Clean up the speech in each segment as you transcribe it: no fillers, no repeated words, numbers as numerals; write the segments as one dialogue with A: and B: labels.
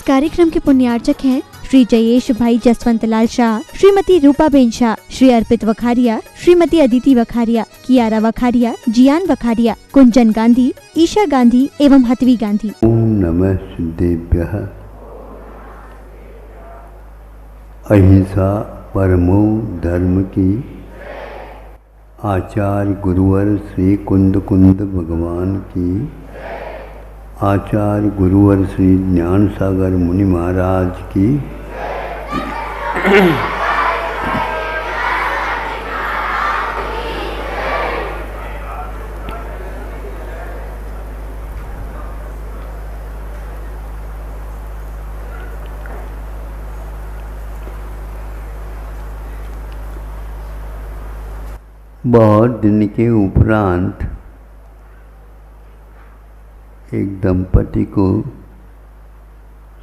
A: कार्यक्रम के पुण्यार्चक हैं श्री जयेश भाई जसवंत लाल शाह, श्रीमती रूपाबेन शाह, श्री अर्पित वखारिया, श्रीमती अदिति वखारिया, कियारा वखारिया, जियान वखारिया, कुंजन गांधी, ईशा गांधी एवं हतवी गांधी।
B: ओम नमः सिद्धेभ्यः। अहिंसा परमो धर्म की आचार्य गुरुवर श्री कुंद भगवान की, आचार्य गुरुवर श्री ज्ञान सागर मुनि महाराज की, बहुत दिन के उपरांत एक दंपति को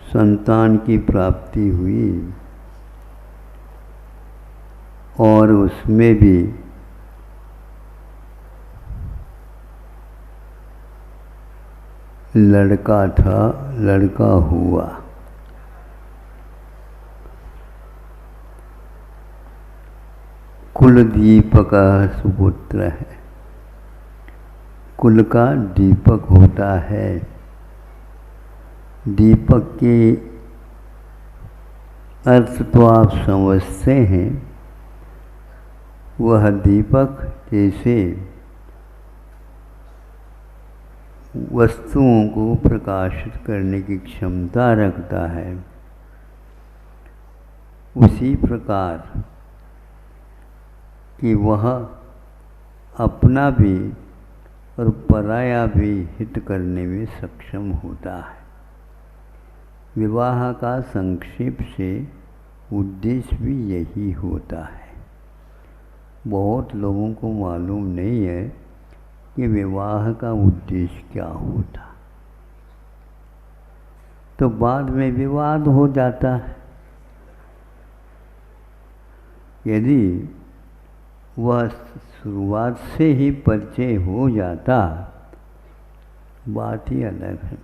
B: संतान की प्राप्ति हुई और उसमें भी लड़का था, लड़का हुआ। कुल दीपक सुपुत्र है। कुल का दीपक होता है। दीपक के अर्थ तो आप समझते हैं। वह दीपक जैसे वस्तुओं को प्रकाशित करने की क्षमता रखता है, उसी प्रकार कि वह अपना भी और पराया भी हित करने में सक्षम होता है। विवाह का संक्षेप से उद्देश्य भी यही होता है। बहुत लोगों को मालूम नहीं है कि विवाह का उद्देश्य क्या होता, तो बाद में विवाद हो जाता है। यदि वह शुरुआत से ही परिचय हो जाता, बात ही अलग है।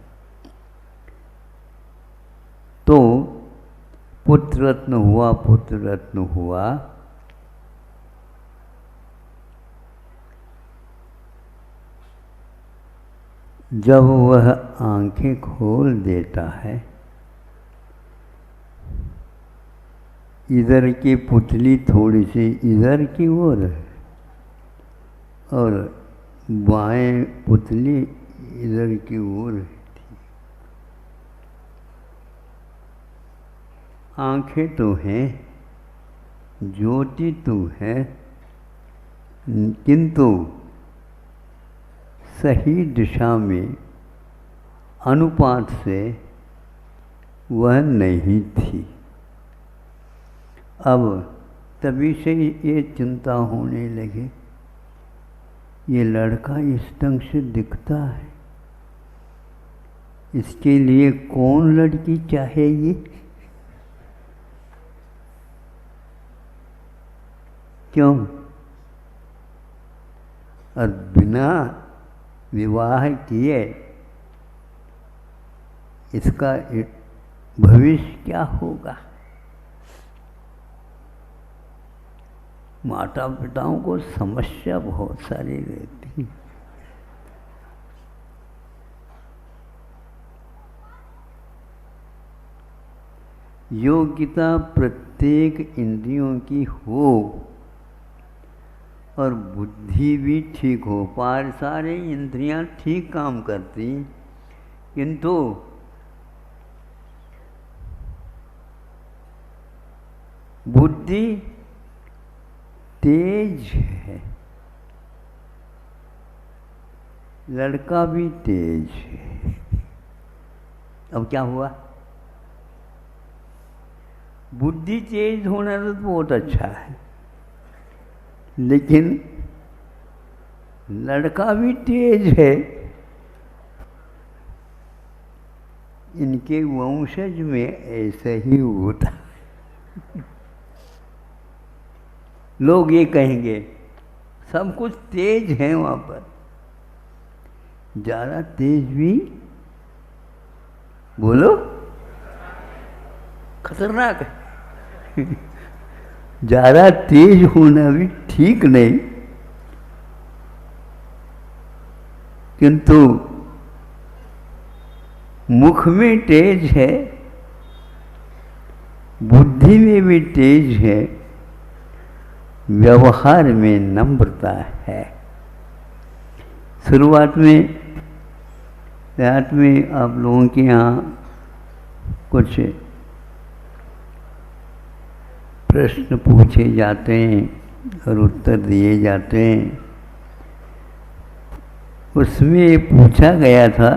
B: तो पुत्र रत्न हुआ, पुत्र रत्न हुआ। जब वह आंखें खोल देता है, इधर की पुतली थोड़ी सी इधर की ओर है और बाएं पुतली इधर की ओर थी। आंखें तो हैं, ज्योति तो है, किंतु सही दिशा में अनुपात से वह नहीं थी। अब तभी से ये चिंता होने लगे, ये लड़का इस ढंग से दिखता है, इसके लिए कौन लड़की चाहेगी? क्यों? और बिना विवाह किए इसका भविष्य क्या होगा? माता पिताओं को समस्या बहुत सारी रहती। योग्यता प्रत्येक इंद्रियों की हो और बुद्धि भी ठीक हो, पर सारे इंद्रियां ठीक काम करती, किंतु बुद्धि तेज है, लड़का भी तेज है। अब क्या हुआ? बुद्धि तेज होना तो बहुत अच्छा है, लेकिन लड़का भी तेज है। इनके वंशज में ऐसा ही होता। लोग ये कहेंगे सब कुछ तेज है वहाँ पर, ज़्यादा तेज भी बोलो खतरनाक है। ज़्यादा तेज होना भी ठीक नहीं, किंतु मुख में तेज है, बुद्धि में भी तेज है, व्यवहार में नम्रता है। शुरुआत में आप लोगों के यहाँ कुछ प्रश्न पूछे जाते हैं और उत्तर दिए जाते हैं। उसमें पूछा गया था,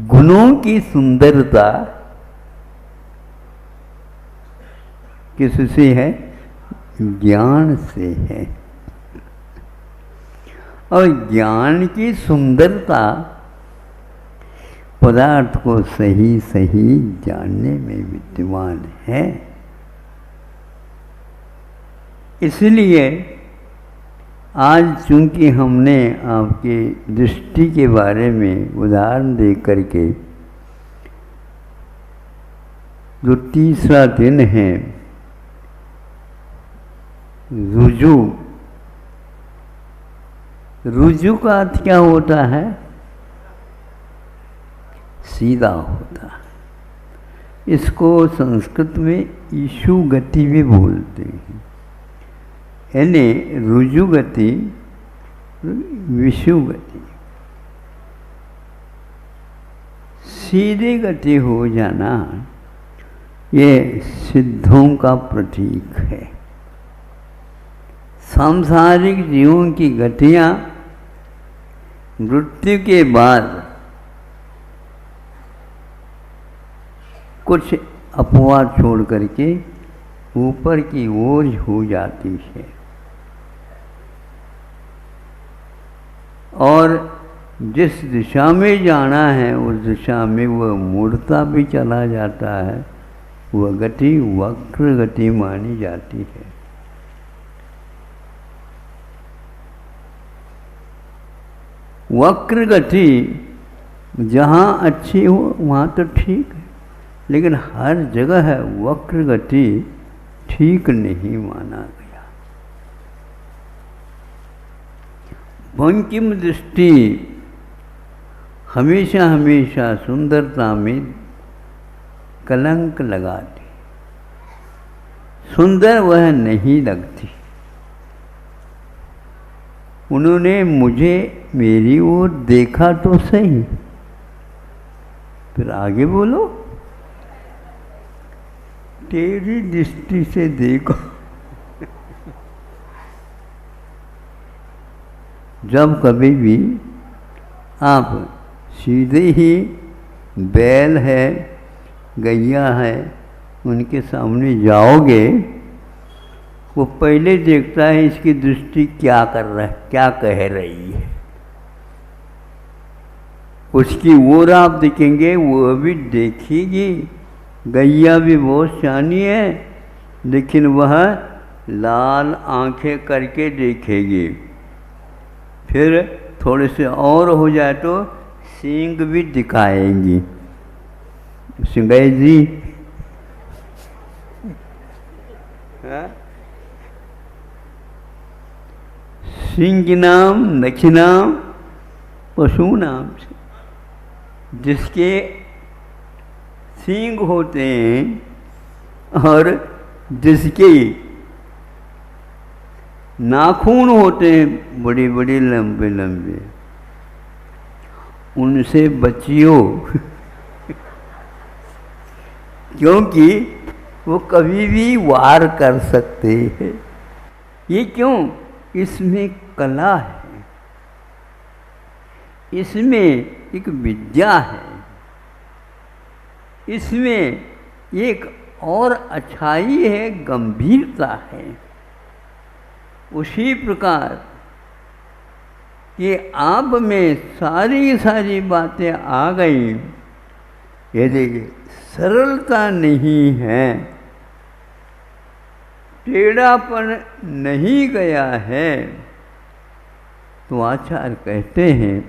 B: गुणों की सुंदरता किससे है? ज्ञान से है। और ज्ञान की सुंदरता पदार्थ को सही सही जानने में विद्यमान है। इसलिए आज चूंकि हमने आपकी दृष्टि के बारे में उदाहरण दे करके, जो तीसरा दिन है रुजु, रुजु का अर्थ क्या होता है? सीधा होता है। इसको संस्कृत में ईशु गति भी बोलते हैं, यानी रुजु गति, विषु गति, सीधी गति हो जाना, ये सिद्धों का प्रतीक है। सांसारिक जीवों की गतियाँ मृत्यु के बाद कुछ अपवाद छोड़ करके ऊपर की ओर हो जाती है, और जिस दिशा में जाना है उस दिशा में वह मुड़ता भी चला जाता है। वह गति वक्र गति मानी जाती है। वक्र गति जहाँ अच्छी हो वहाँ तो ठीक है, लेकिन हर जगह है वक्र गति ठीक नहीं माना गया। बंकिम दृष्टि हमेशा हमेशा सुंदरता में कलंक लगाती, सुंदर वह नहीं लगती। उन्होंने मुझे मेरी ओर देखा तो सही, फिर आगे बोलो, तेरी दृष्टि से देखो। जब कभी भी आप सीधे ही बैल है, गैया है, उनके सामने जाओगे, वो पहले देखता है इसकी दृष्टि क्या कर रहा है, क्या कह रही है। उसकी ओर आप देखेंगे, वो भी देखेगी। गैया भी बहुत शानी है, लेकिन वह लाल आंखें करके देखेगी। फिर थोड़े से और हो जाए तो सींग भी दिखाएंगी। सिंगाई जी, सिंह नाम नखिनाम पशु नाम से, जिसके सींग होते हैं और जिसके नाखून होते हैं बड़े बड़े लंबे लंबे, उनसे बचियो। क्योंकि वो कभी भी वार कर सकते हैं। ये क्यों? इसमें कला है, इसमें एक विद्या है, इसमें एक और अच्छाई है, गंभीरता है। उसी प्रकार कि आप में सारी सारी बातें आ गई, यदि सरलता नहीं है, टेढ़ापन नहीं गया है, तो आचार्य कहते हैं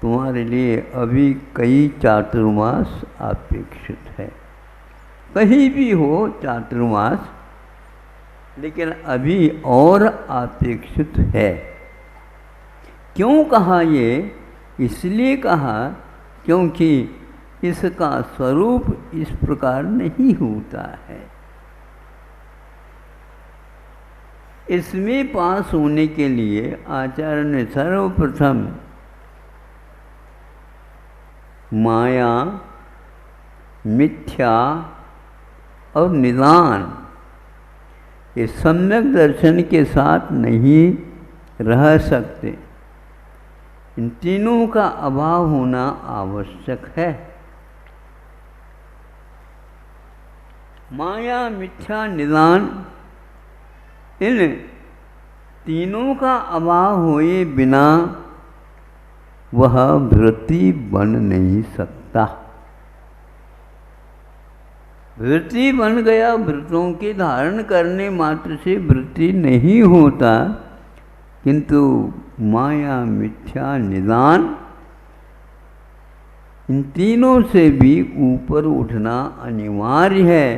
B: तुम्हारे लिए अभी कई चातुर्मास अपेक्षित है। कहीं भी हो चातुर्मास, लेकिन अभी और अपेक्षित है। क्यों कहा ये? इसलिए कहा क्योंकि इसका स्वरूप इस प्रकार नहीं होता है। इसमें पास होने के लिए आचार्य ने सर्वप्रथम माया, मिथ्या और निदान, ये सम्यक दर्शन के साथ नहीं रह सकते। इन तीनों का अभाव होना आवश्यक है। माया, मिथ्या, निदान, इन तीनों का अभाव हुए बिना वह वृत्ति बन नहीं सकता। वृत्ति बन गया, वृत्तों के धारण करने मात्र से वृत्ति नहीं होता, किंतु माया, मिथ्या, निदान, इन तीनों से भी ऊपर उठना अनिवार्य है,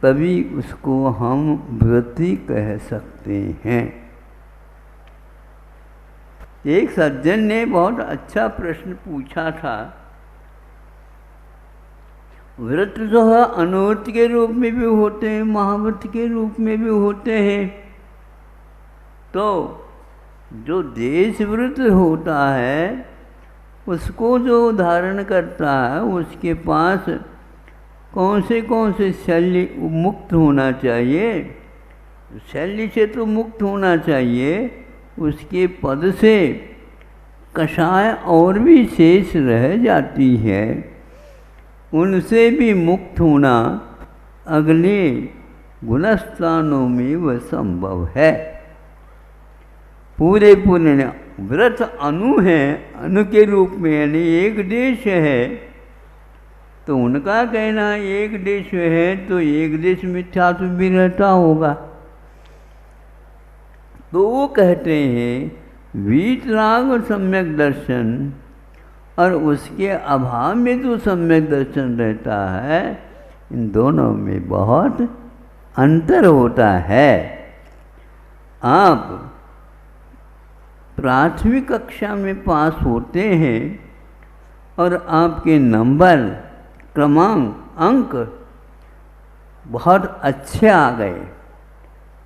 B: तभी उसको हम वृत्ति कह सकते हैं। एक सज्जन ने बहुत अच्छा प्रश्न पूछा था। व्रत जो है अनुव्रत के रूप में भी होते हैं, महाव्रत के रूप में भी होते हैं। तो जो देश व्रत होता है उसको जो धारण करता है उसके पास कौन से शल्य मुक्त होना चाहिए। शल्य से तो मुक्त होना चाहिए, उसके पद से कषाय और भी शेष रह जाती है, उनसे भी मुक्त होना अगले गुणस्थानों में वह संभव है। पूरे व्रत अनु है, अनु के रूप में, यानी एक देश है, तो उनका कहना एक देश है तो एक देश मिथ्यात्व भी रहता होगा। तो वो कहते हैं वीतराग और सम्यक दर्शन और उसके अभाव में जो सम्यक दर्शन रहता है, इन दोनों में बहुत अंतर होता है। आप प्राथमिक कक्षा में पास होते हैं और आपके नंबर, क्रमांक, अंक बहुत अच्छे आ गए,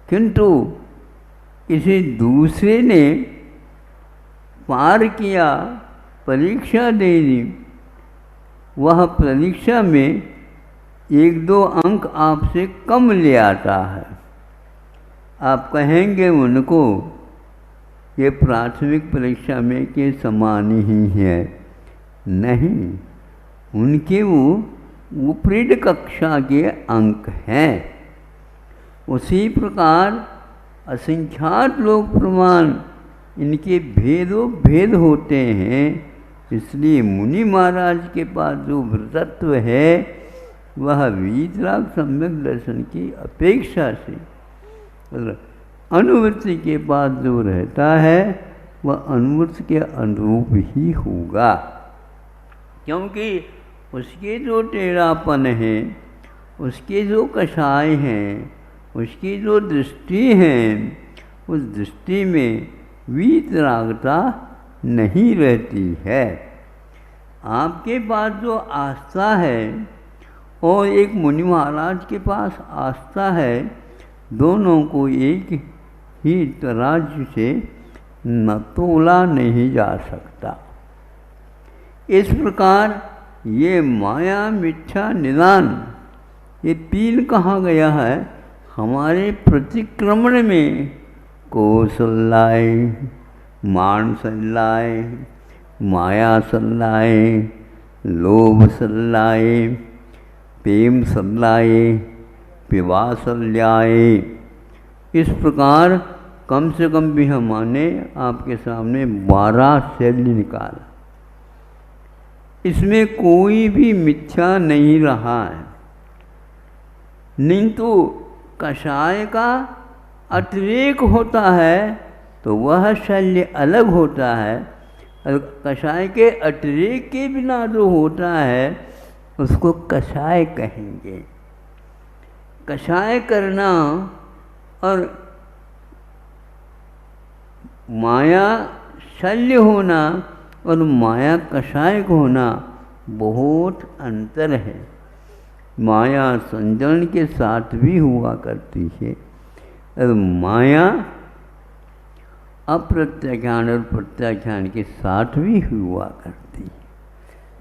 B: किंतु किसी दूसरे ने पार किया, परीक्षा दे दी, वह परीक्षा में 1-2 अंक आपसे कम ले आता है। आप कहेंगे उनको ये प्राथमिक परीक्षा में के समान ही है। नहीं, उनके वो उपरीत कक्षा के अंक हैं। उसी प्रकार असंख्यात लोक प्रमाण, इनके भेद होते हैं। इसलिए मुनि महाराज के पास जो वृतत्व है वह वीतराग सम्यक दर्शन की अपेक्षा से अनुवृत्ति के पास जो रहता है वह अनुवृत्ति के अनुरूप ही होगा, क्योंकि उसके जो टेढ़ापन है, उसके जो कषाय हैं, उसकी जो दृष्टि है, उस दृष्टि में वीतरागता नहीं रहती है। आपके पास जो आस्था है और एक मुनि महाराज के पास आस्था है, दोनों को एक ही तराजू से न तोला नहीं जा सकता। इस प्रकार ये माया, मिथ्या, निदान, ये 3 कहा गया है हमारे प्रतिक्रमण में। कौशल्याय, मान सल्लाय, माया सल्लाय, लोभ सल्लाय, प्रेम सल्लाय, पिवासल्याय, इस प्रकार कम से कम भी हमने आपके सामने 12 शैली निकाला। इसमें कोई भी मिथ्या नहीं रहा है, नहीं तो कषाय का अतिरेक होता है तो वह शल्य अलग होता है, और कषाय के अतिरिक्त के बिना जो होता है उसको कषाय कहेंगे। कषाय करना और माया शल्य होना और माया कषाय होना बहुत अंतर है। माया संजरण के साथ भी हुआ करती है और माया अप्रत्याख्यान और प्रत्याख्यान के साथ भी हुआ करती है।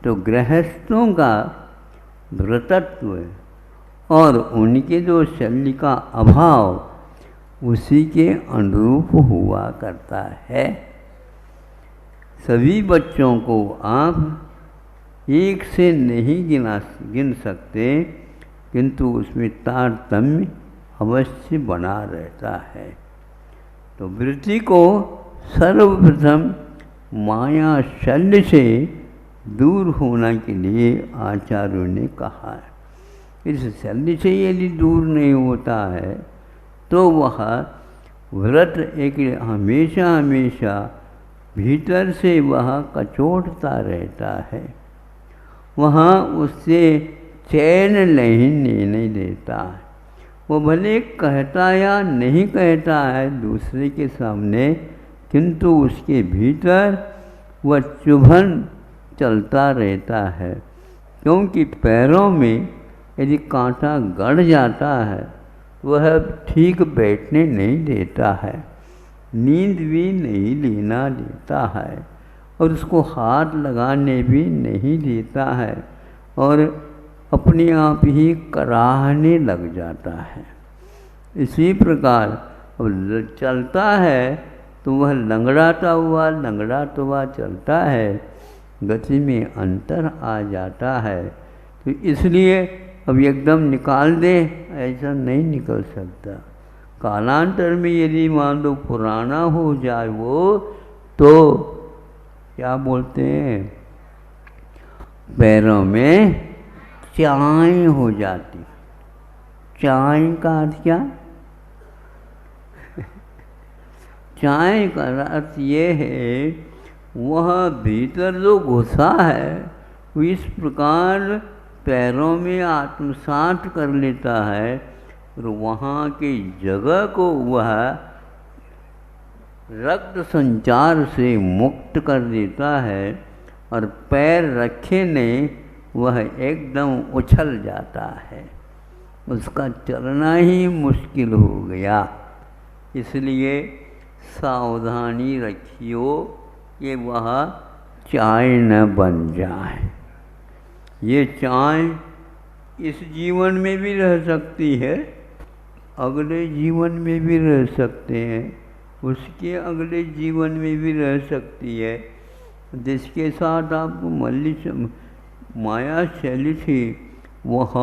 B: तो गृहस्थों का व्रतत्व और उनके जो शल्य का अभाव उसी के अनुरूप हुआ करता है। सभी बच्चों को आप एक से नहीं गिन सकते, किंतु उसमें तारतम्य अवश्य बना रहता है। तो वृत्ति को सर्वप्रथम माया शल्य से दूर होने के लिए आचार्यों ने कहा है। इस शल्य से यदि दूर नहीं होता है तो वह व्रत एक हमेशा हमेशा भीतर से वह कचोटता रहता है, वहाँ उससे चैन नहीं देता है। वो भले कहता या नहीं कहता है दूसरे के सामने, किंतु उसके भीतर वह चुभन चलता रहता है, क्योंकि पैरों में यदि कांटा गड़ जाता है वह ठीक बैठने नहीं देता है, नींद भी नहीं लेना देता है और उसको हाथ लगाने भी नहीं देता है और अपने आप ही कराहने लग जाता है। इसी प्रकार अब चलता है तो वह लंगड़ाता हुआ चलता है, गति में अंतर आ जाता है। तो इसलिए अब एकदम निकाल दे ऐसा नहीं निकल सकता। कालांतर में यदि मान लो पुराना हो जाए वो, तो क्या बोलते हैं, पैरों में चाय हो जाती। चाय का अर्थ क्या? चाय का अर्थ ये है वह भीतर जो घुसा है वो इस प्रकार पैरों में आत्मसात कर लेता है और वहाँ की जगह को वह रक्त संचार से मुक्त कर देता है और पैर रखे नहीं वह एकदम उछल जाता है, उसका चलना ही मुश्किल हो गया। इसलिए सावधानी रखियो कि वह चाय न बन जाए। ये चाय इस जीवन में भी रह सकती है, अगले जीवन में भी रह सकते हैं, उसके अगले जीवन में भी रह सकती है। जिसके साथ आपको माया शैली थी वह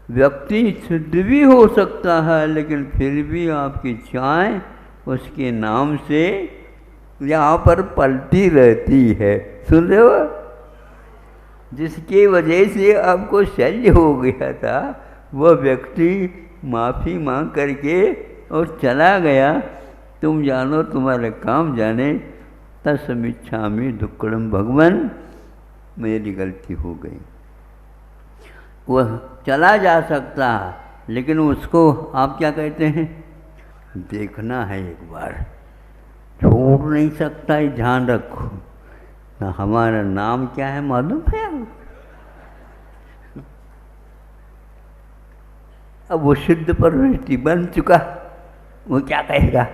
B: व्यक्ति शुद्ध भी हो सकता है, लेकिन फिर भी आपकी चाय उसके नाम से यहाँ पर पलती रहती है। सुन रहे हो? जिसकी वजह से आपको शल्य हो गया था वह व्यक्ति माफ़ी मांग करके और चला गया। तुम जानो तुम्हारे काम जाने, तस्मिच्छामि दुक्कड़म भगवान, मेरी गलती हो गई। वह चला जा सकता है, लेकिन उसको आप क्या कहते हैं, देखना है एक बार, छोड़ नहीं सकता है, ध्यान रखो ना। हमारा नाम क्या है मालूम है? अब वो शुद्ध परवृत्ति बन चुका, वो क्या कहेगा?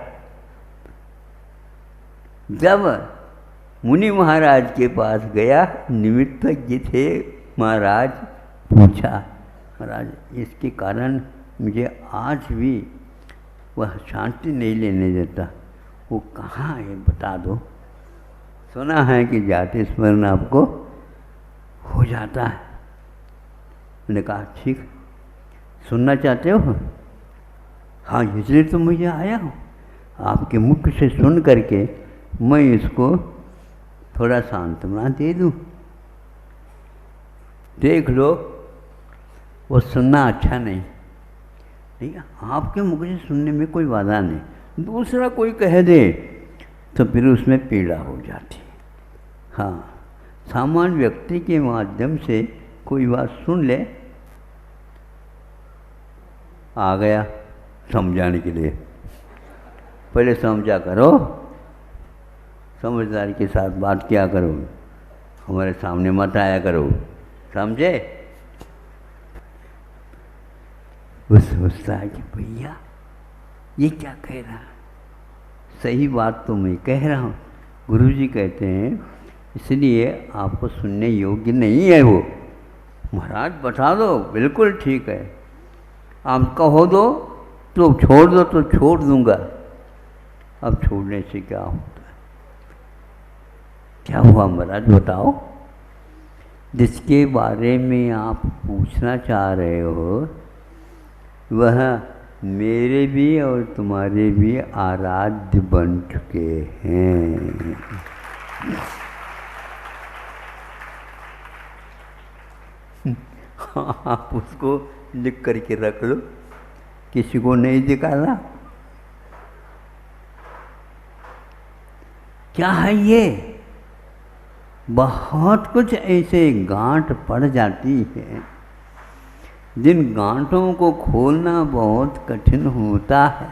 B: जब मुनि महाराज के पास गया, निमित्तज्ञ थे महाराज, पूछा महाराज इसके कारण मुझे आज भी वह शांति नहीं लेने देता, वो कहाँ है बता दो। सुना है कि जाति स्मरण आपको हो जाता है। मैंने कहा ठीक, सुनना चाहते हो? हाँ, इसलिए तो मुझे आया हूँ, आपके मुख से सुन करके मैं इसको थोड़ा सांत्वना दे दूँ। देख लो, वो सुनना अच्छा नहीं, ठीक है? आपके मुख से सुनने में कोई बाधा नहीं, दूसरा कोई कह दे तो फिर उसमें पीड़ा हो जाती है। हाँ, सामान्य व्यक्ति के माध्यम से कोई बात सुन ले, आ गया समझाने के लिए, पहले समझा करो, समझदारी के साथ बात किया करो, हमारे सामने मत आया करो, समझे। वो सोचता है कि भैया ये क्या कह रहा है, सही बात तो मैं कह रहा हूँ। गुरुजी कहते हैं इसलिए आपको सुनने योग्य नहीं है वो। महाराज बता दो, बिल्कुल ठीक है, आप कहो दो तो छोड़ दो तो छोड़ दूंगा। अब छोड़ने से क्या होता है, क्या हुआ महाराज बताओ। जिसके बारे में आप पूछना चाह रहे हो वह मेरे भी और तुम्हारे भी आराध्य बन चुके हैं। आप उसको लिख करके रख लो, किसी को नहीं दिखाना। क्या है ये, बहुत कुछ ऐसे गांठ पड़ जाती है जिन गांठों को खोलना बहुत कठिन होता है।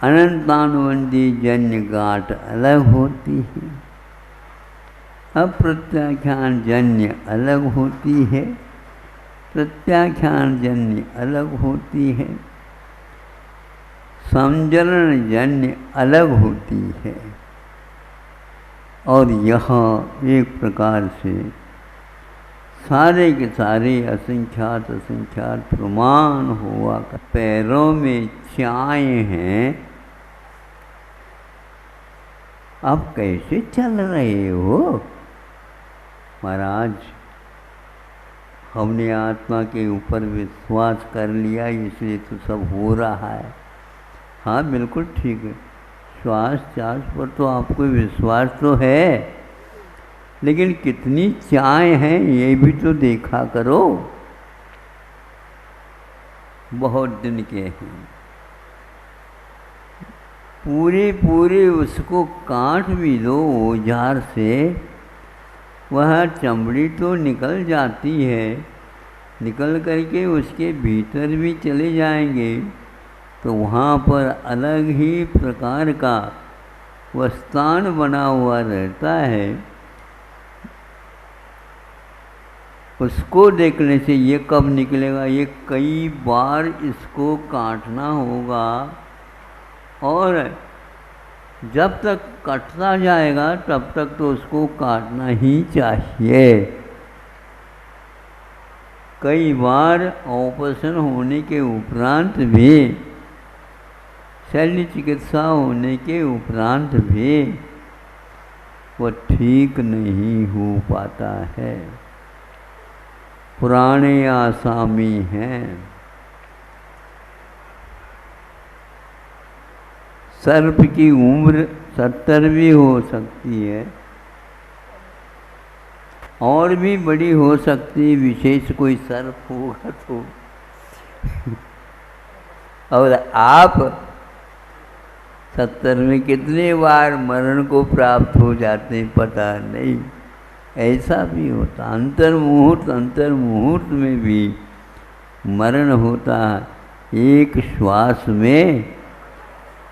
B: अनंतानुबंधी जन्य गांठ अलग होती है, अप्रत्याख्यान जन्य अलग होती है, प्रत्याख्यान जन्य अलग होती है, समजलन जन्य अलग होती है। और यह एक प्रकार से सारे के सारे असंख्यात असंख्यात प्रमाण हुआ का पैरों में चाय हैं। आप कैसे चल रहे हो महाराज, हमने आत्मा के ऊपर विश्वास कर लिया इसलिए तो सब हो रहा है। हाँ बिल्कुल ठीक है, श्वास चास पर तो आपको विश्वास तो है, लेकिन कितनी चाय हैं ये भी तो देखा करो। बहुत दिन के हैं, पूरे पूरे उसको काट भी दो औजार से, वह चमड़ी तो निकल जाती है, निकल करके उसके भीतर भी चले जाएंगे तो वहाँ पर अलग ही प्रकार का वस्तान बना हुआ रहता है। उसको देखने से ये कब निकलेगा, ये कई बार इसको काटना होगा, और जब तक कटता जाएगा तब तक तो उसको काटना ही चाहिए। कई बार ऑपरेशन होने के उपरांत भी, शल्य चिकित्सा होने के उपरांत भी वह ठीक नहीं हो पाता है। पुराने आसामी हैं, सर्प की उम्र 70 भी हो सकती है और भी बड़ी हो सकती है, विशेष कोई सर्प होगा तो। और आप 70 में कितने बार मरण को प्राप्त हो जाते हैं पता नहीं। ऐसा भी होता, अंतर मुहूर्त में भी मरण होता है। एक श्वास में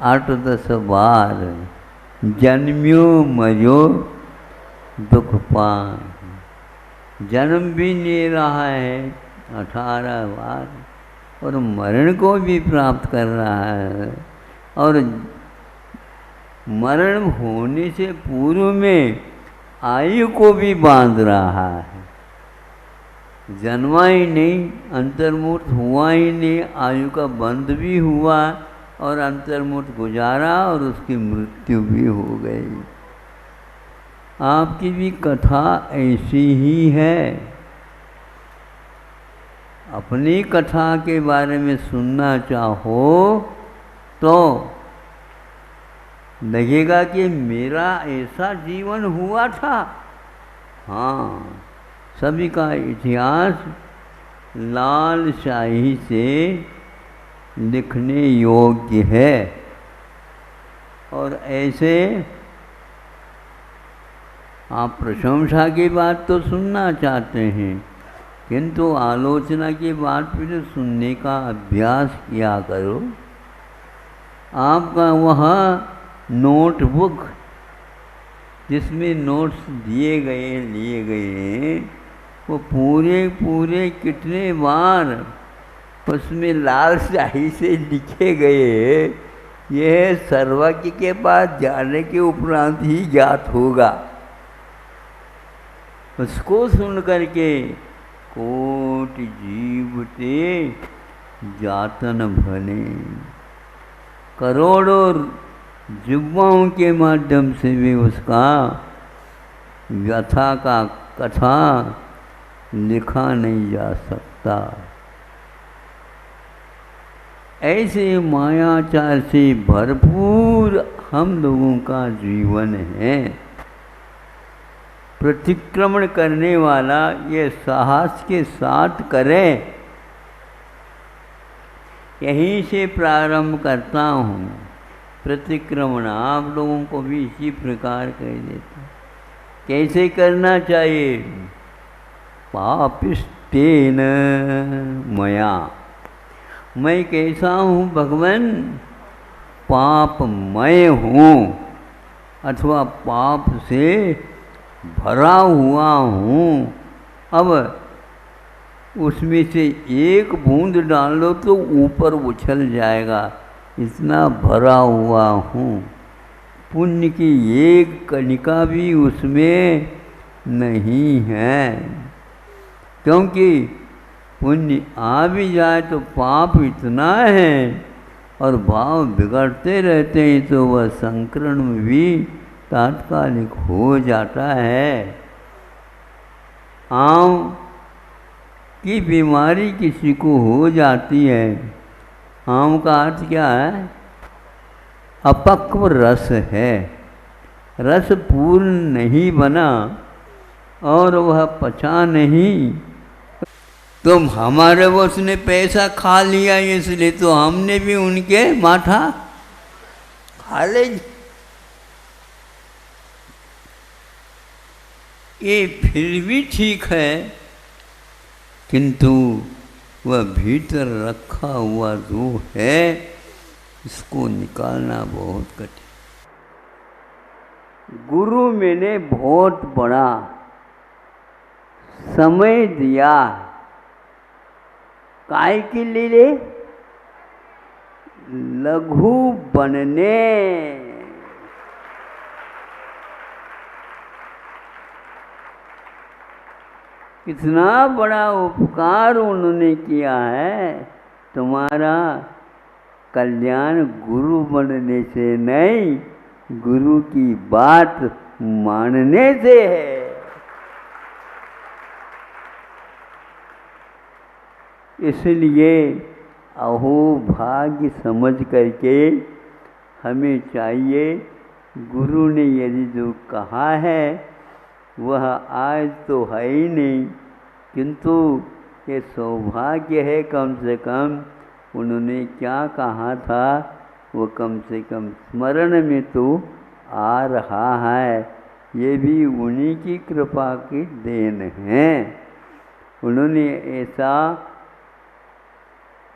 B: 8-10 बार जन्म्यो मरो दुख पान, जन्म भी ले रहा है 18 बार और मरण को भी प्राप्त कर रहा है, और मरण होने से पूर्व में आयु को भी बांध रहा है। जन्मा ही नहीं, अंतर्मुक्त हुआ ही नहीं, आयु का बंध भी हुआ और अंतर्मुक्त गुजारा और उसकी मृत्यु भी हो गई। आपकी भी कथा ऐसी ही है। अपनी कथा के बारे में सुनना चाहो तो लगेगा कि मेरा ऐसा जीवन हुआ था। हाँ, सभी का इतिहास लाल शाही से लिखने योग्य है। और ऐसे आप प्रशंसा की बात तो सुनना चाहते हैं, किंतु आलोचना की बात फिर सुनने का अभ्यास किया करो। आपका वह नोटबुक जिसमें नोट्स लिए गए वो पूरे कितने बार उसमें लाल स्याही से लिखे गए, यह सर्वज्ञ के पास जाने के उपरांत ही ज्ञात होगा। उसको सुन करके कोटि जीव ते जातन भले, करोड़ों जिह्वाओं के माध्यम से भी उसका व्यथा का कथा लिखा नहीं जा सकता। ऐसे मायाचार से भरपूर हम लोगों का जीवन है। प्रतिक्रमण करने वाला ये साहस के साथ करे। यहीं से प्रारंभ करता हूँ। प्रतिक्रमण आप लोगों को भी इसी प्रकार कह देता। कैसे करना चाहिए? पापिष्टेन मया, मैं कैसा हूँ भगवान? पापमय हूँ अथवा पाप से भरा हुआ हूँ। अब उसमें से एक बूंद डाल दो तो ऊपर उछल जाएगा, इतना भरा हुआ हूँ। पुण्य की एक कणिका भी उसमें नहीं है, क्योंकि पुण्य आ भी जाए तो पाप इतना है और भाव बिगड़ते रहते हैं तो वह संकरण भी तात्कालिक हो जाता है। आँव की बीमारी किसी को हो जाती है। आम का अर्थ क्या है? अपक्व रस है, रस पूर्ण नहीं बना और वह पचा नहीं। तुम हमारे बॉस ने पैसा खा लिया इसलिए तो हमने भी उनके माथा खा ले। ये फिर भी ठीक है, किंतु वह भीतर रखा हुआ जो है इसको निकालना बहुत कठिन। गुरु मैंने बहुत बड़ा समय दिया, काय के लिए? लघु बनने। कितना बड़ा उपकार उन्होंने किया है। तुम्हारा कल्याण गुरु बनने से नहीं, गुरु की बात मानने से है। इसलिए अहो भाग्य समझ करके हमें चाहिए, गुरु ने यदि जो कहा है वह आज तो है ही नहीं, किंतु ये सौभाग्य है कम से कम उन्होंने क्या कहा था वो कम से कम स्मरण में तो आ रहा है। ये भी उन्हीं की कृपा की देन है। उन्होंने ऐसा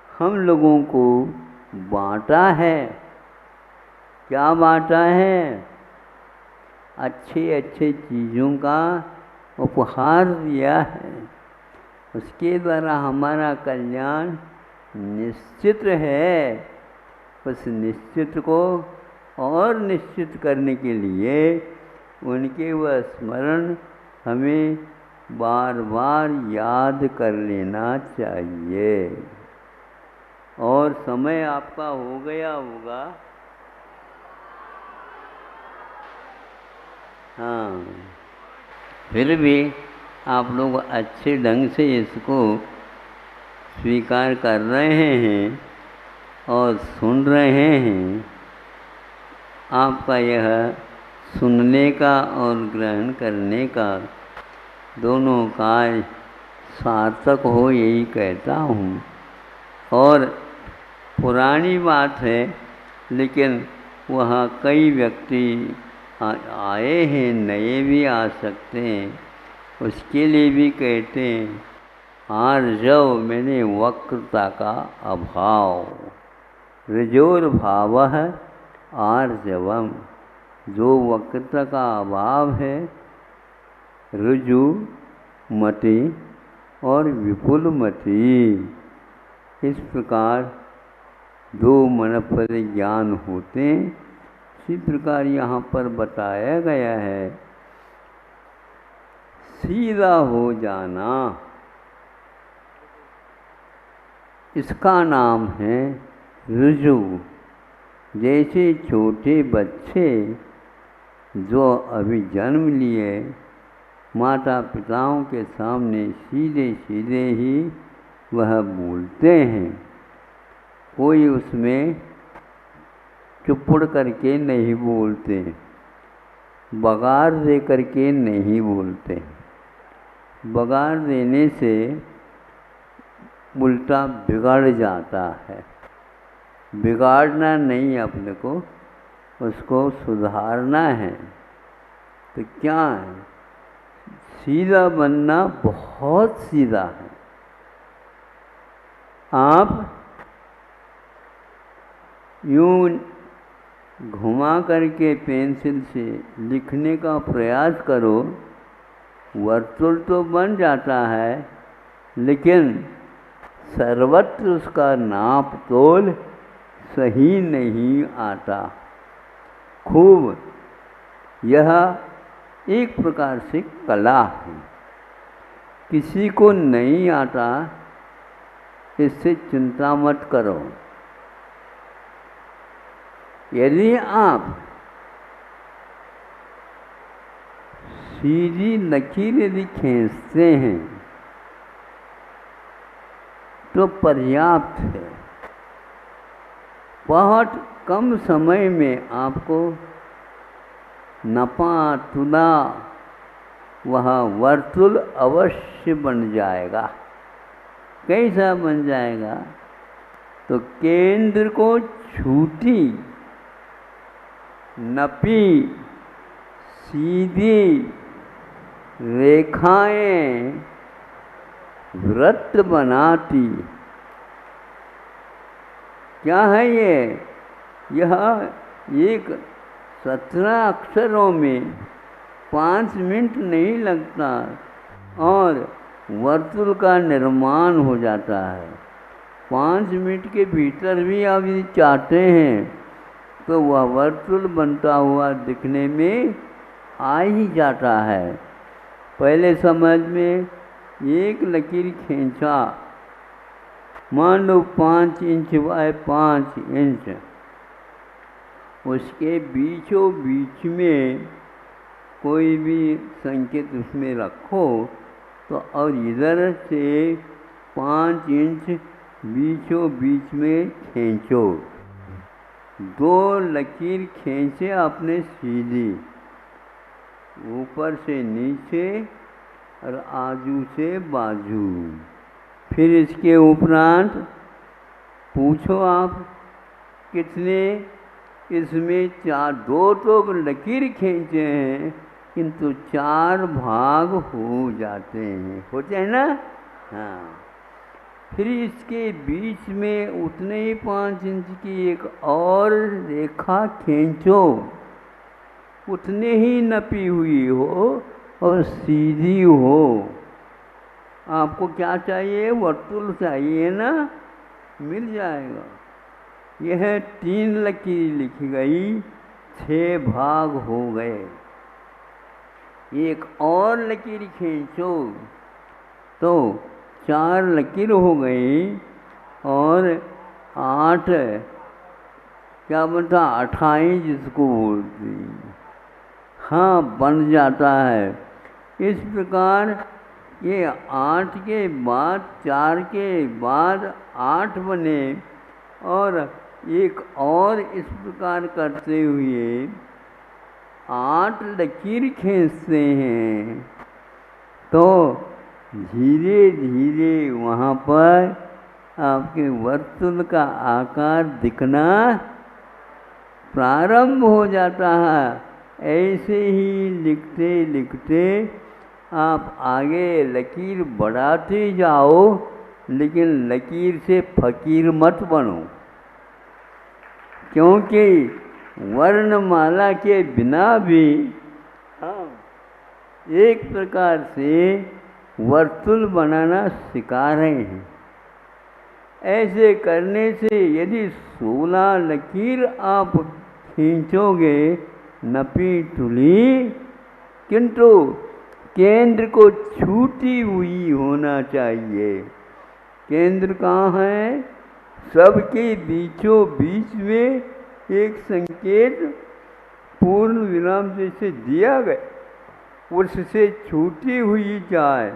B: हम लोगों को बांटा है। क्या बांटा है? अच्छे अच्छे चीज़ों का उपहार दिया है। उसके द्वारा हमारा कल्याण निश्चित है। उस निश्चित को और निश्चित करने के लिए उनके वह स्मरण हमें बार बार याद कर लेना चाहिए। और समय आपका हो गया होगा। हाँ, फिर भी आप लोग अच्छे ढंग से इसको स्वीकार कर रहे हैं और सुन रहे हैं। आपका यह सुनने का और ग्रहण करने का दोनों कार्य सार्थक हो, यही कहता हूँ। और पुरानी बात है, लेकिन वहाँ कई व्यक्ति आए हैं, नए भी आ सकते हैं, उसके लिए भी कहते हैं आर्जव मैंने वक्रता का अभाव, ऋजोर्भाव आर्जवम। जो वक्रता का अभाव है, ऋजु मति और विपुल मति, इस प्रकार दो मनपद ज्ञान होते हैं। इसी प्रकार यहाँ पर बताया गया है, सीधा हो जाना, इसका नाम है ऋजु। जैसे छोटे बच्चे जो अभी जन्म लिए माता पिताओं के सामने सीधे सीधे ही वह बोलते हैं, कोई उसमें चुपड़ करके नहीं बोलते, बगार दे करके नहीं बोलते। बगार देने से उल्टा बिगड़ जाता है। बिगाड़ना नहीं, अपने को उसको सुधारना है। तो क्या है, सीधा बनना बहुत सीधा है। आप यूं घुमा करके पेंसिल से लिखने का प्रयास करो, वर्तुल तो बन जाता है, लेकिन सर्वत्र उसका नाप तोल सही नहीं आता। खूब, यह एक प्रकार से कला है। किसी को नहीं आता, इससे चिंता मत करो। यदि आप सीधी लकीर यदि खींचते हैं तो पर्याप्त है। बहुत कम समय में आपको नपा तुला वह वर्तुल अवश्य बन जाएगा। कैसा बन जाएगा? तो केंद्र को छूटी, नपी, सीधी रेखाएं वृत्त बनाती। क्या है ये? यह एक 17 अक्षरों में 5 मिनट नहीं लगता और वर्तुल का निर्माण हो जाता है। 5 मिनट के भीतर भी आप यदि चाहते हैं तो वह वर्तुल बनता हुआ दिखने में आ ही जाता है। पहले समझ में एक लकीर खींचा, मान लो 5 इंच बाय 5 इंच, उसके बीचों बीच में कोई भी संकेत उसमें रखो तो और इधर से 5 इंच बीचों बीच में खींचो। 2 लकीर खींचे आपने सीधी, ऊपर से नीचे और आजू से बाजू। फिर इसके उपरांत पूछो आप कितने, इसमें 2 तो लकीर खींचे हैं किंतु 4 भाग हो जाते हैं, होते हैं ना? हाँ। फिर इसके बीच में उतने ही 5 इंच की एक और रेखा खींचो, उतने ही नपी हुई हो और सीधी हो। आपको क्या चाहिए? वर्तुल चाहिए ना? मिल जाएगा। यह 3 लकीर लिखी गई, 6 भाग हो गए। एक और लकीर खींचो तो 4 लकीर हो गई और 8 क्या बनता? 28 जिसको बोलते हैं। हाँ, बन जाता है। इस प्रकार ये 8 के बाद 4 के बाद 8 बने और एक और इस प्रकार करते हुए 8 लकीर खींचते हैं तो धीरे धीरे वहाँ पर आपके वर्तुल का आकार दिखना प्रारंभ हो जाता है। ऐसे ही लिखते लिखते आप आगे लकीर बढ़ाते जाओ, लेकिन लकीर से फकीर मत बनो, क्योंकि वर्णमाला के बिना भी हम एक प्रकार से वर्तुल बनाना सिखा रहे हैं। ऐसे करने से यदि 16 लकीर आप खींचोगे नपी तुली, किंतु केंद्र को छूटी हुई होना चाहिए। केंद्र कहाँ है? सबके बीचों बीच में एक संकेत पूर्ण विराम जैसे दिया गया, उससे छूटी हुई जाए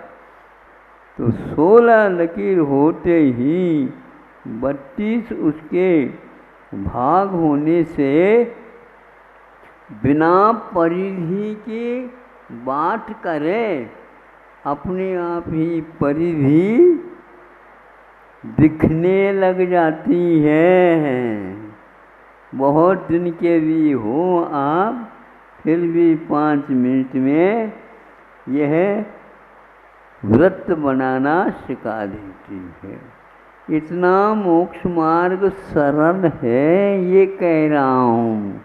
B: तो 16 लकीर होते ही 32 उसके भाग होने से बिना परिधि की बात करें अपने आप ही परिधि दिखने लग जाती है। बहुत दिन के भी हो आप, फिर भी 5 मिनट में यह व्रत बनाना सिखा देती है। इतना मोक्ष मार्ग सरल है, ये कह रहा हूँ।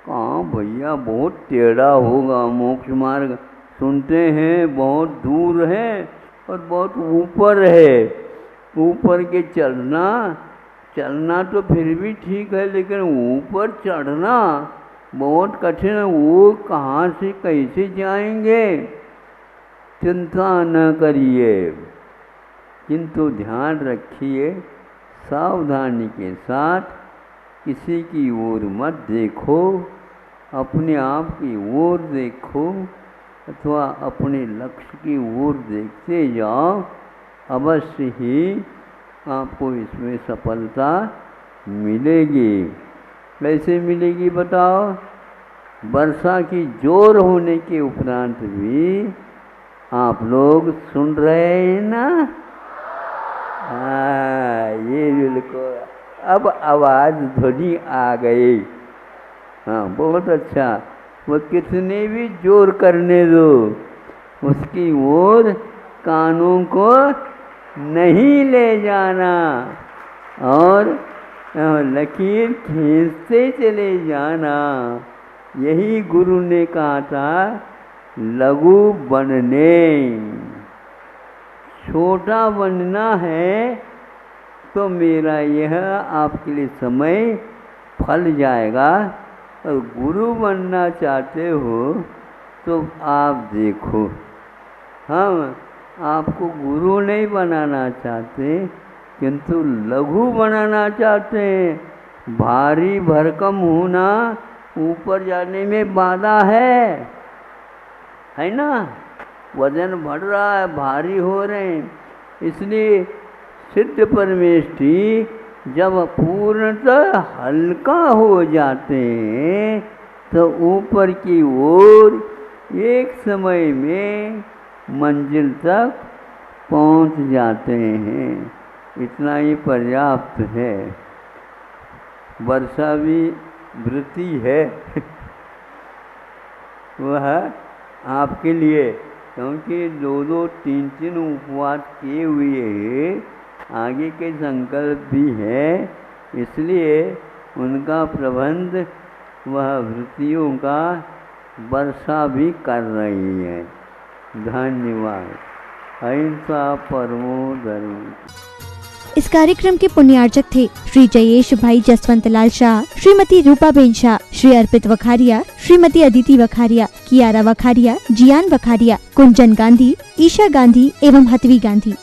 B: कहाँ भैया बहुत टेढ़ा होगा मोक्ष मार्ग, सुनते हैं बहुत दूर है और बहुत ऊपर है। ऊपर के चलना तो फिर भी ठीक है, लेकिन ऊपर चढ़ना बहुत कठिन है। वो कहाँ से कैसे जाएंगे? चिंता न करिए, किंतु ध्यान रखिए, सावधानी के साथ किसी की ओर मत देखो, अपने आप की ओर देखो अथवा अपने लक्ष्य की ओर देखते जाओ। अवश्य ही आपको इसमें सफलता मिलेगी। कैसे मिलेगी बताओ? वर्षा की जोर होने के उपरांत भी आप लोग सुन रहे हैं ना? हाँ, ये बिल्कुल अब आवाज़ ध्वनि आ गई। हाँ, बहुत अच्छा। वो कितने भी जोर करने दो, उसकी ओर कानों को नहीं ले जाना और लकीर खींचते चले जाना। यही गुरु ने कहा था, लघु बनने। छोटा बनना है तो मेरा यह आपके लिए समय फल जाएगा, और गुरु बनना चाहते हो तो आप देखो, हम आपको गुरु नहीं बनाना चाहते, किंतु लघु बनाना चाहते हैं। भारी भरकम होना ऊपर जाने में बाधा है ना? वजन बढ़ रहा है, भारी हो रहे हैं। इसलिए सिद्ध परमेष्ठी जब पूर्णतः हल्का हो जाते हैं तो ऊपर की ओर एक समय में मंजिल तक पहुंच जाते हैं। इतना ही पर्याप्त है। वर्षा भी वृत्ति है वह आपके लिए, क्योंकि 2-2, 3-3 उपवास किए हुए हैं, आगे के संकल्प भी है, इसलिए उनका प्रबंध वह वृत्तियों का वर्षा भी कर रही है। धन्यवाद। अहिंसा परमो धर्म।
A: इस कार्यक्रम के पुण्यार्चक थे श्री जयेश भाई जसवंत लाल शाह, श्रीमती रूपाबेन शाह, श्री अर्पित वखारिया, श्रीमती अदिति वखारिया, कियारा वखारिया, जियान वखारिया, कुंजन गांधी, ईशा गांधी एवं हतवी गांधी।